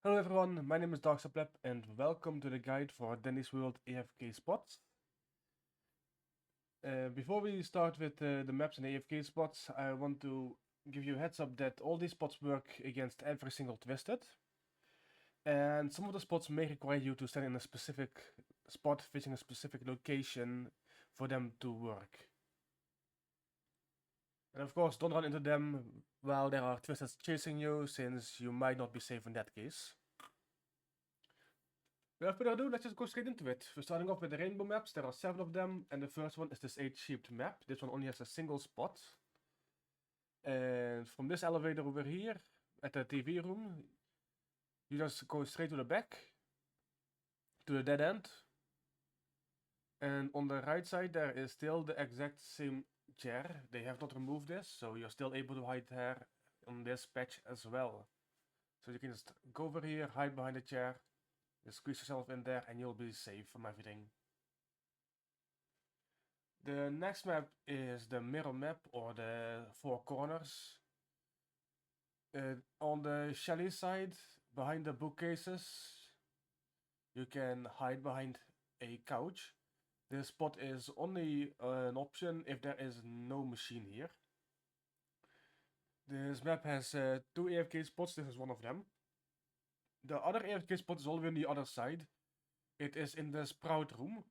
Hello everyone, my name is Darksaplep and welcome to the guide for Danny's World AFK spots. Before we start with the maps and AFK spots, I want to give you a heads up that all these spots work against every single Twisted. And some of the spots may require you to stand in a specific spot facing a specific location for them to work. And of course, don't run into them while there are Twisteds chasing you, since you might not be safe in that case. Without further ado, let's just go straight into it. We're starting off with the rainbow maps. There are 7 of them, and the first one is this 8-shaped map. This one only has a single spot. And from this elevator over here, at the TV room, you just go straight to the back, to the dead end. And on the right side, there is still the exact same chair. They have not removed this, so you're still able to hide there on this patch as well. So you can just go over here, hide behind the chair, just squeeze yourself in there, and you'll be safe from everything. The next map is the mirror map, or the 4 corners. On the chalet side, behind the bookcases, you can hide behind a couch. This spot is only an option if there is no machine here. This map has 2 AFK spots, this is one of them. The other AFK spot is all the way on the other side. It is in the sprout room.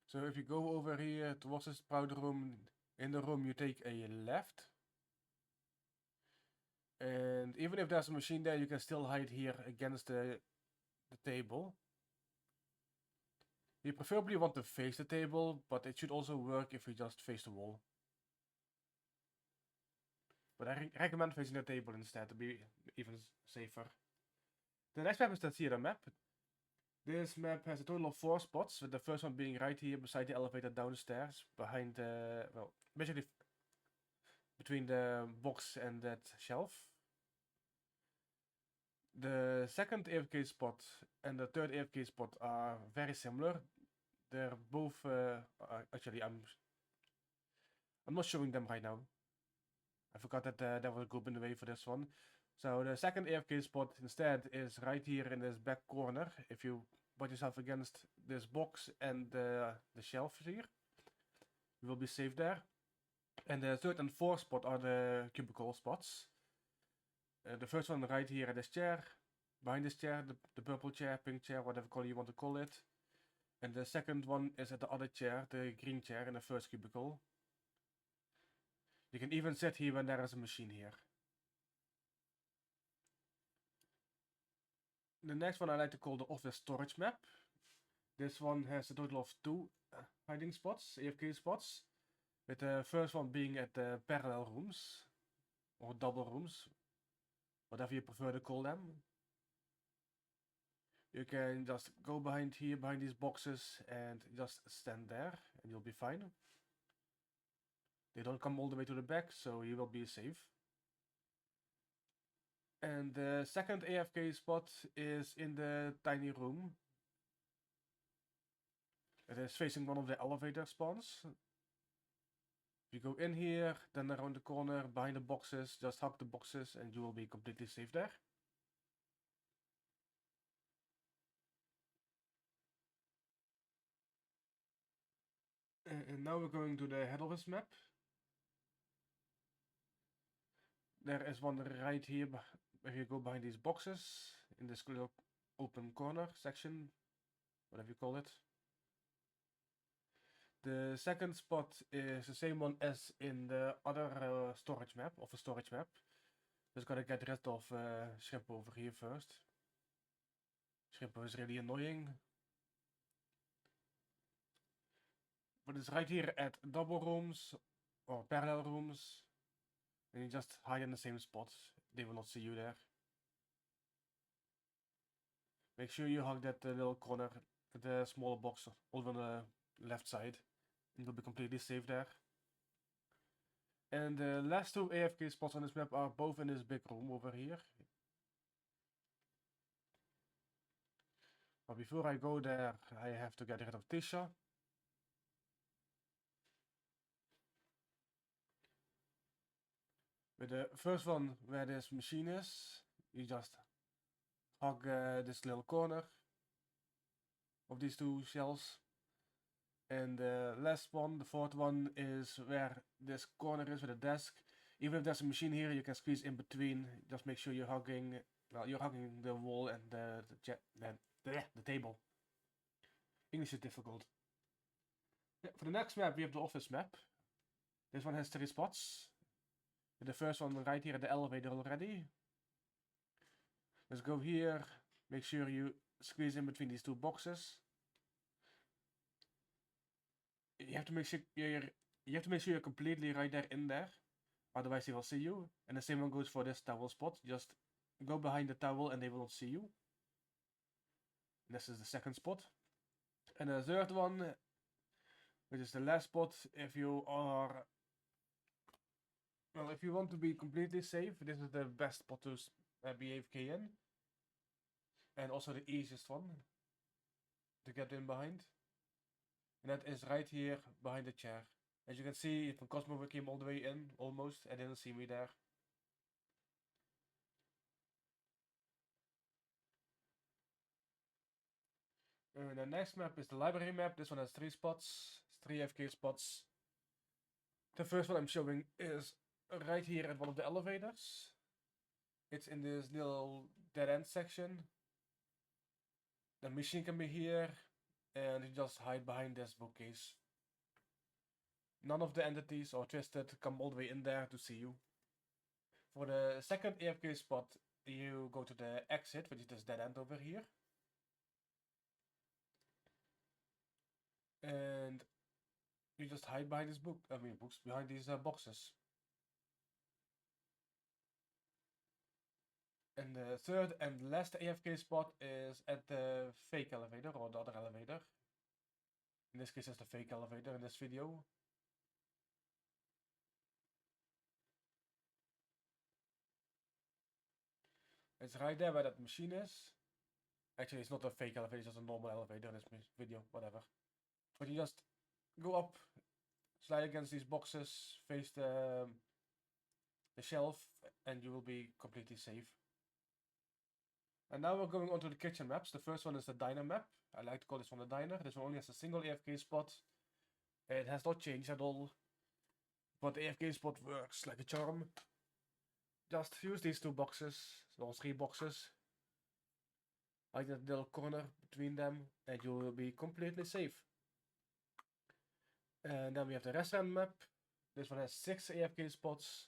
So if you go over here towards the sprout room, in the room you take a left. And even if there's a machine there, you can still hide here against the table. You preferably want to face the table, but it should also work if you just face the wall. But I recommend facing the table instead to be even safer. The next map is the theater map. This map has a total of 4 spots, with the first one being right here beside the elevator downstairs, behind the, well, basically between the box and that shelf. The second AFK spot and the third AFK spot are very similar. They're both, actually, I'm not showing them right now. I forgot that there was a group in the way for this one. So the second AFK spot instead is right here in this back corner. If you put yourself against this box and the shelf here, you will be safe there. And the third and fourth spot are the cubicle spots. The first one right here at this chair, behind this chair, the purple chair, pink chair, whatever color you want to call it. And the second one is at the other chair, the green chair in the first cubicle. You can even sit here when there is a machine here. The next one I like to call the office storage map. This one has a total of 2 hiding spots, AFK spots. With the first one being at the parallel rooms, or double rooms, whatever you prefer to call them. You can just go behind here, behind these boxes, and just stand there, and you'll be fine. They don't come all the way to the back, so you will be safe. And the second AFK spot is in the tiny room. It is facing one of the elevator spawns. If you go in here, then around the corner, behind the boxes, just hug the boxes and you will be completely safe there. And now we're going to the head office map. There is one right here, where you go behind these boxes, in this little open corner section, whatever you call it. The second spot is the same one as in the other storage map, of a storage map. Just gotta get rid of Shrimp over here first. Shrimp is really annoying. But it's right here at double rooms or parallel rooms. And you just hide in the same spot. They will not see you there. Make sure you hug that little corner, the smaller box over on the left side. And you'll be completely safe there. And the last 2 AFK spots on this map are both in this big room over here. But before I go there, I have to get rid of Tisha. With the first one where this machine is, you just hug this little corner of these two shells. And the last one, the fourth one, is where this corner is with a desk. Even if there's a machine here, you can squeeze in between. Just make sure you're hugging, well, you're hugging the wall and the table. English is difficult. Yeah, for the next map, we have the office map. This one has 3 spots. The first one right here at the elevator already. Let's go here. Make sure you squeeze in between these 2 boxes. You have to make sure you're completely right there in there. Otherwise they will see you. And the same one goes for this towel spot. Just go behind the towel and they will not see you. And this is the second spot. And the third one, which is the last spot, if you are... Well, if you want to be completely safe, this is the best spot to be AFK in. And also the easiest one to get in behind. And that is right here behind the chair. As you can see, if Cosmo came all the way in, almost, and didn't see me there. And the next map is the library map. This one has 3 spots, 3 AFK spots. The first one I'm showing is right here at one of the elevators. It's in this little dead end section. The machine can be here, and you just hide behind this bookcase. None of the entities or Twisted come all the way in there to see you. For the second AFK spot, you go to the exit, which is this dead end over here. And you just hide behind this behind these boxes. And the third and last AFK spot is at the fake elevator, or the other elevator. In this case, it's the fake elevator in this video. It's right there where that machine is. Actually, it's not a fake elevator, it's just a normal elevator in this video, whatever. But you just go up, slide against these boxes, face the shelf, and you will be completely safe. And now we're going on to the kitchen maps. The first one is the diner map. I like to call this one the diner. This one only has a single AFK spot. It has not changed at all. But the AFK spot works like a charm. Just use these 2 boxes, or 3 boxes. Like that little corner between them, and you will be completely safe. And then we have the restaurant map. This one has 6 AFK spots.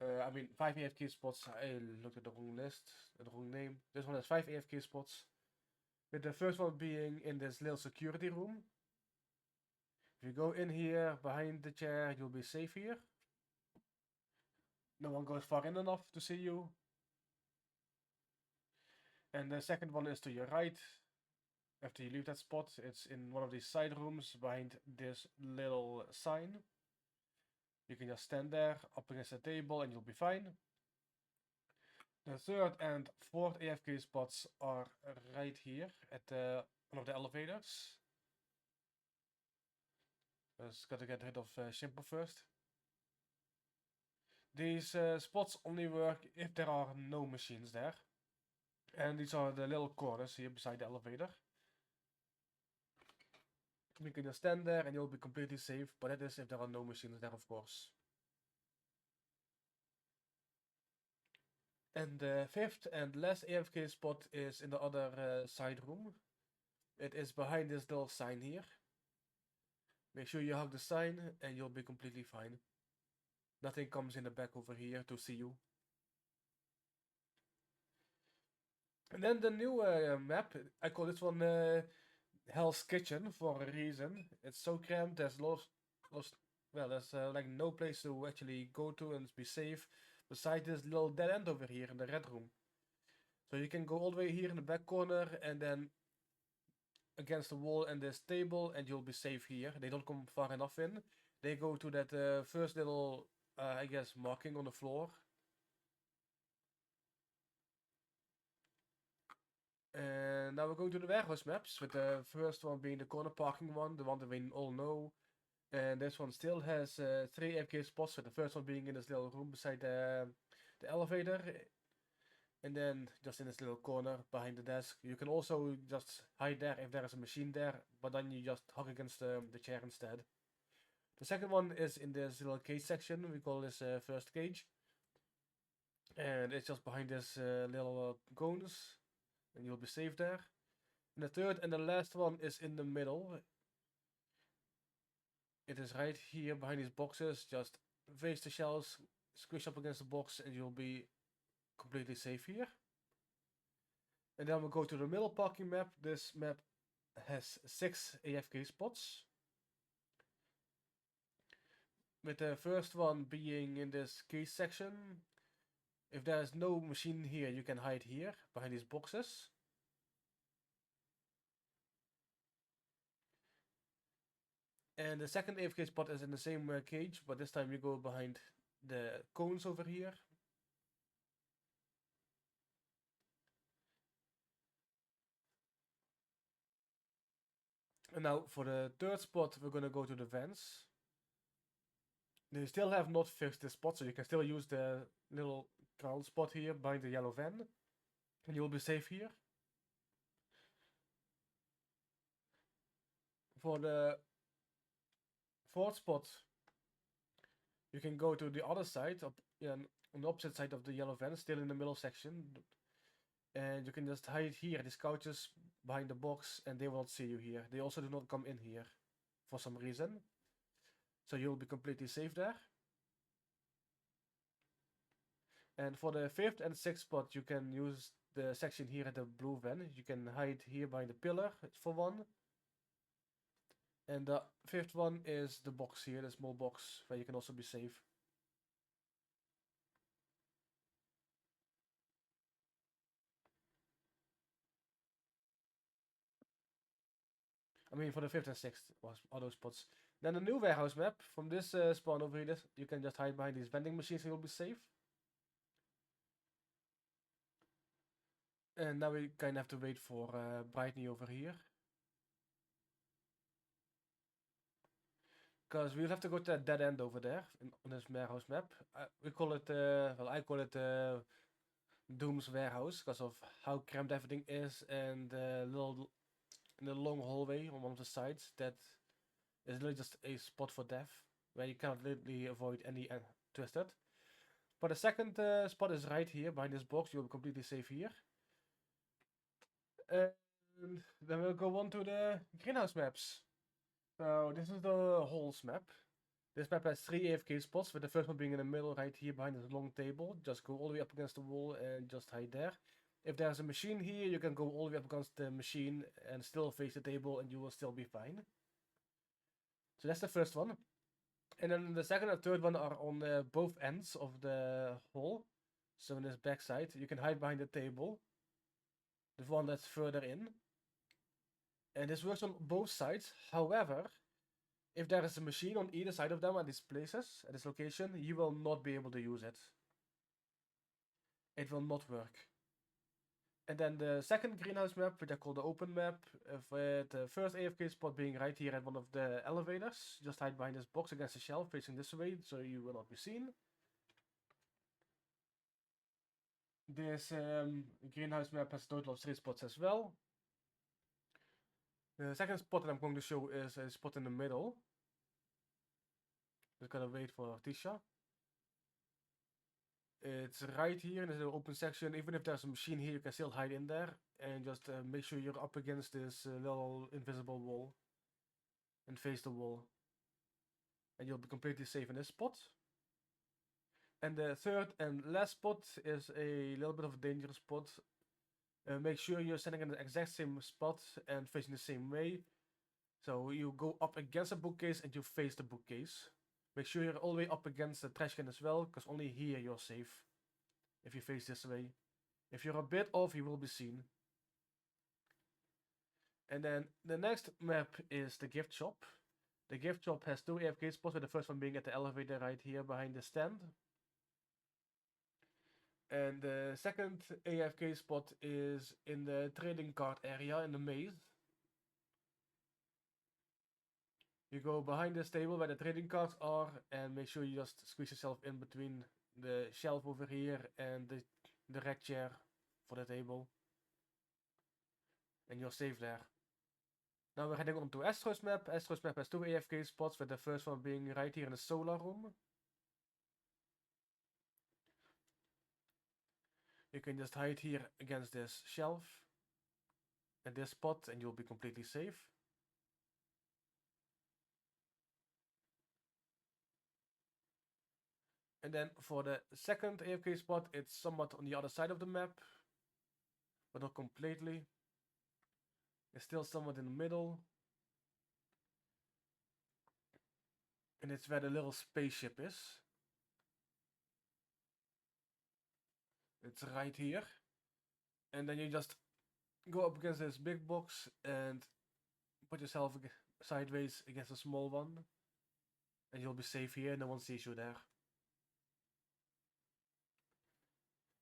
5 AFK spots. I looked at the wrong list, the wrong name. This one has 5 AFK spots. With the first one being in this little security room. If you go in here, behind the chair, you'll be safe here. No one goes far in enough to see you. And the second one is to your right. After you leave that spot, it's in one of these side rooms behind this little sign. You can just stand there up against the table and you'll be fine. The third and fourth AFK spots are right here at one of the elevators. Just gotta get rid of Shimpo first. These spots only work if there are no machines there. And these are the little corners here beside the elevator. You can just stand there and you'll be completely safe, but that is if there are no machines there, of course. And the fifth and last AFK spot is in the other side room. It is behind this little sign here. Make sure you hug the sign and you'll be completely fine. Nothing comes in the back over here to see you. And then the new map, I call this one Hell's Kitchen for a reason. It's so cramped, there's there's like no place to actually go to and be safe. Besides this little dead end over here in the red room. So you can go all the way here in the back corner and then against the wall and this table and you'll be safe here. They don't come far enough in. They go to that first little, I guess, marking on the floor. And now we're going to the warehouse maps, with the first one being the corner parking one, the one that we all know. And this one still has 3 AFK spots, so the first one being in this little room beside the elevator, and then just in this little corner behind the desk. You can also just hide there if there is a machine there, but then you just hug against the chair instead. The second one is in this little cage section. We call this first cage, and it's just behind this little cones, and you'll be safe there. And the third and the last one is in the middle. It is right here behind these boxes. Just face the shells, squish up against the box, and you'll be completely safe here. And then we'll go to the middle parking map. This map has 6 AFK spots. With the first one being in this case section. If there is no machine here, you can hide here behind these boxes. And the second AFK spot is in the same cage, but this time you go behind the cones over here. And now for the third spot, we're gonna go to the vents. They still have not fixed this spot, so you can still use the little ground spot here behind the yellow van. And you'll be safe here. For the fourth spot, you can go to the other side, on the opposite side of the yellow van, still in the middle section. And you can just hide here, these couches behind the box, and they will not see you here. They also do not come in here for some reason. So you'll be completely safe there. And for the fifth and sixth spot, you can use the section here at the blue van. You can hide here behind the pillar for one. And the fifth one is the box here, the small box, where you can also be safe. I mean, for the fifth and sixth are those spots. Then the new warehouse map, from this spawn over here, you can just hide behind these vending machines and you'll be safe. And now we kind of have to wait for Brightney over here. Because we'll have to go to that dead end over there on this warehouse map. We call it, well, I call it Doom's warehouse because of how cramped everything is and in the long hallway on one of the sides that is literally just a spot for death where you cannot literally avoid any twisted. But the second spot is right here behind this box. You'll be completely safe here. And then we'll go on to the greenhouse maps. So this is the halls map. This map has 3 AFK spots, with the first one being in the middle right here behind this long table. Just go all the way up against the wall and just hide there. If there's a machine here, you can go all the way up against the machine and still face the table and you will still be fine. So that's the first one. And then the second and third one are on both ends of the hall. So in this back side, you can hide behind the table. The one that's further in. And this works on both sides. However, if there is a machine on either side of them at these places, at this location, you will not be able to use it. It will not work. And then the second greenhouse map, which I call the open map, with the first AFK spot being right here at one of the elevators. Just hide behind this box against the shelf facing this way, so you will not be seen. This greenhouse map has a total of 3 spots as well. The second spot that I'm going to show is a spot in the middle. Just gotta wait for Tisha. It's right here in this open section. Even if there's a machine here, you can still hide in there. And just make sure you're up against this little invisible wall. And face the wall. And you'll be completely safe in this spot. And the third and last spot is a little bit of a dangerous spot. Make sure you're standing in the exact same spot and facing the same way. So you go up against the bookcase and you face the bookcase. Make sure you're all the way up against the trash can as well, because only here you're safe. If you face this way. If you're a bit off, you will be seen. And then the next map is the gift shop. The gift shop has 2 AFK spots, with the first one being at the elevator right here behind the stand. And the second AFK spot is in the trading card area in the maze. You go behind this table where the trading cards are and make sure you just squeeze yourself in between the shelf over here and the red chair for the table. And you're safe there. Now we're heading on to Astro's map. Astro's map has two AFK spots, with the first one being right here in the solar room. You can just hide here against this shelf at this spot and you'll be completely safe. And then for the second AFK spot, it's somewhat on the other side of the map, but not completely. It's still somewhat in the middle. And it's where the little spaceship is. It's right here. And then you just go up against this big box and put yourself sideways against a small one. And you'll be safe here, no one sees you there.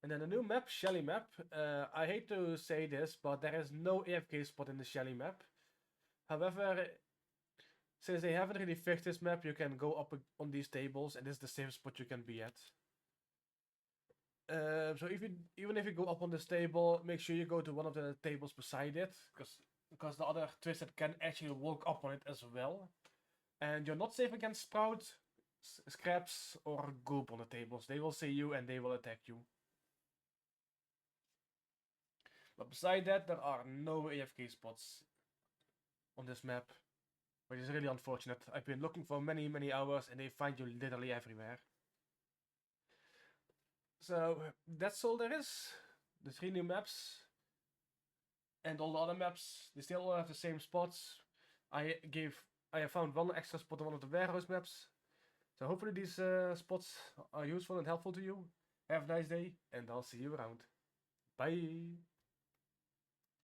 And then the new map, Shelly map. I hate to say this, but there is no AFK spot in the Shelly map. However, since they haven't really fixed this map, you can go up on these tables, and this is the safest spot you can be at. So even if you go up on this table, make sure you go to one of the tables beside it, because the other Twisted can actually walk up on it as well. And you're not safe against Sprout, Scraps, or Goop on the tables. They will see you and they will attack you. But beside that, there are no AFK spots on this map, which is really unfortunate. I've been looking for many, many hours and they find you literally everywhere. So that's all there is. The 3 new maps. And all the other maps, they still all have the same spots. I have found one extra spot on one of the warehouse maps. So hopefully these spots are useful and helpful to you. Have a nice day, and I'll see you around. Bye!